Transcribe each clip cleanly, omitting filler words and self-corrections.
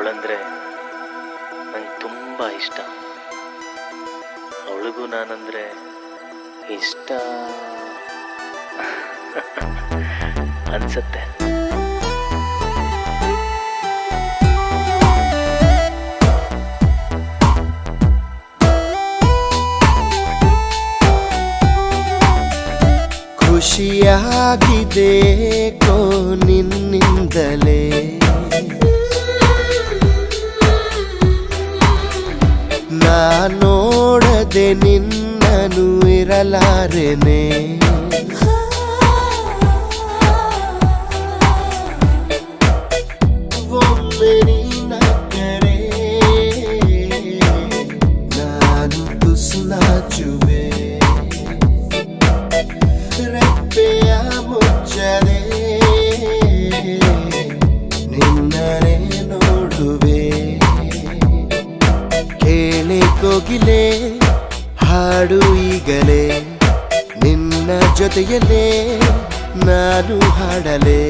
ಅವಳಂದರೆ ನಂಗೆ ತುಂಬ ಇಷ್ಟ. ಅವಳಿಗೂ ನಾನಂದರೆ ಇಷ್ಟ ಅನ್ಸತ್ತೆ. ಖುಷಿಯಾಗಿದೆ ಕೋ ನಿನ್ನಿಂದಲೇ, ನಾ ನೋಡದೆ ನಿನ್ನನು ಇರಲಾರೆನೆ. ಒಮ್ಮೆ ನಿನ್ನ ಕರೆ ನಾನು ತುಸು ನಾಚುವೆ, ರೆಪ್ಪೆಯ ಮುಚ್ಚದೆ ನಿನ್ನನೆ ನೋಡುವೆ. ಕೇಳಿ ಕೋಗಿಲೆ ಹಾಡು ಈಗಲೇ, ನಿನ್ನ ಜೊತೆಯಲ್ಲೇ ನಾನು ಹಾಡಲೇ.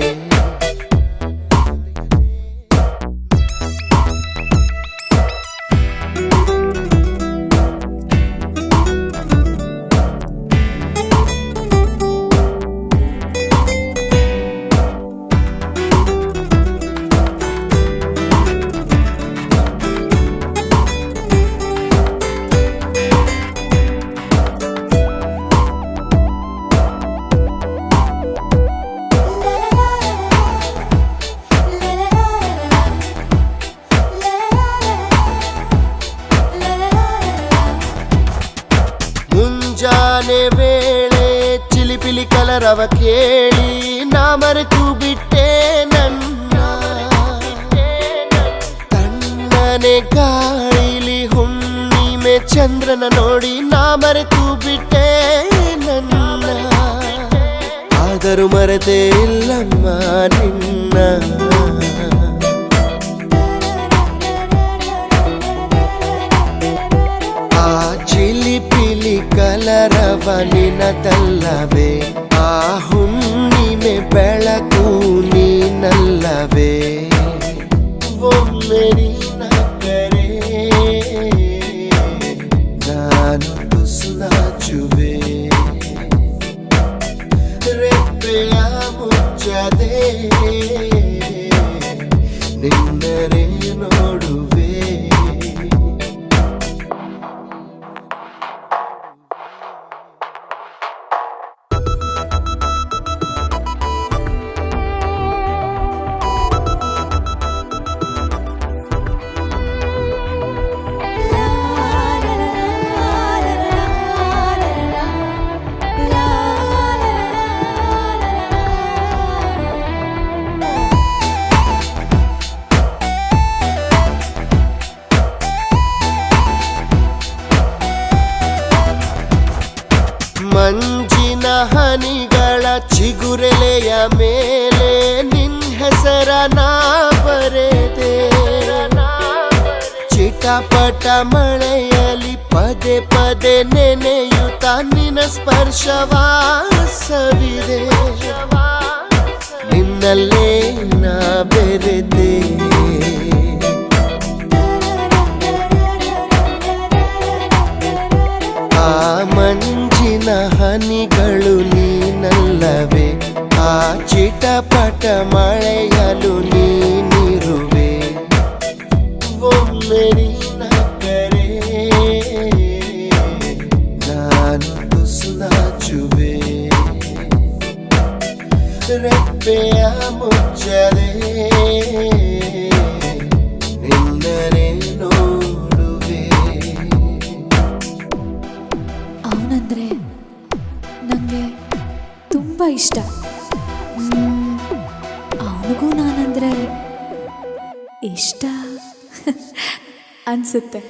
ಮುಂಜಾನೆ ವೇಳೆ ಚಿಲಿಪಿಲಿ ಕಲರವ ಕೇಳಿ ನಾ ಮರೆತು ಬಿಟ್ಟೆ ನನ್ನ. ತಣ್ಣನೆ ಗಾಳಿಲಿ ಹುಣ್ಣಿಮೆ ಚಂದ್ರನ ನೋಡಿ ನಾ ಮರೆತು ಬಿಟ್ಟೆ ನನ್ನ. ಆದರೂ ಮರೆತೇ ಇಲ್ಲಮ್ಮ ನಿನ್ನ. ಚಿಲಿಪಿಲಿ ಕಲರವ ನಿನದಲ್ಲವೇ, ಆ ಹುಣ್ಣಿಮೆ ಬೆಳಕು ನೀನಲ್ಲವೇ. ಒಮ್ಮೆ ನಿನ್ನ ಕರೆ ನಾನು ತುಸು ನಾಚುವೆ, ರೆಪ್ಪೆಯ ಮುಚ್ಚದೆ ನಿನ್ನರೆ ನೋಡುವೆ. ಮಂಜಿನ ಹನಿಗಳ ಚಿಗುರೆಲೆಯ ಮೇಲೆ ನಿನ್ನ ಹೆಸರ ನಾ ಬರೆದೆ. ಚಿಟಪಟ ಮಳೆಯಲಿ ಪದೇ ಪದೇ ನೆನೆಯುತ್ತ ನಿನ್ನ ಸ್ಪರ್ಶವಾಸವಿದೆ. ನಿನ್ನಲ್ಲೇ ನಾ ಬೆರೆದೆ. ಆ ಮಂಜಿನ ಹನಿಗಳು ನೀನಲ್ಲವೇ, ಆ ಚಿಟಪಟ ಮಳೆಯಲು ನೀನಿರುವೆ. ಒಮ್ಮೆ ನಿನ್ನ ಕರೆ ನಾನು ತುಸು ನಾಚುವೆ, ರೆಪ್ಪೆಯ ಮುಚ್ಚದೆ ನಿನ್ನನೆ ನೋಡುವೆ. ಅವನಂದ್ರೆ ನನಗೆ ತುಂಬ ಇಷ್ಟ. ಅವನಿಗೂ ನಾನಂದರೆ ಇಷ್ಟ ಅನಿಸುತ್ತೆ.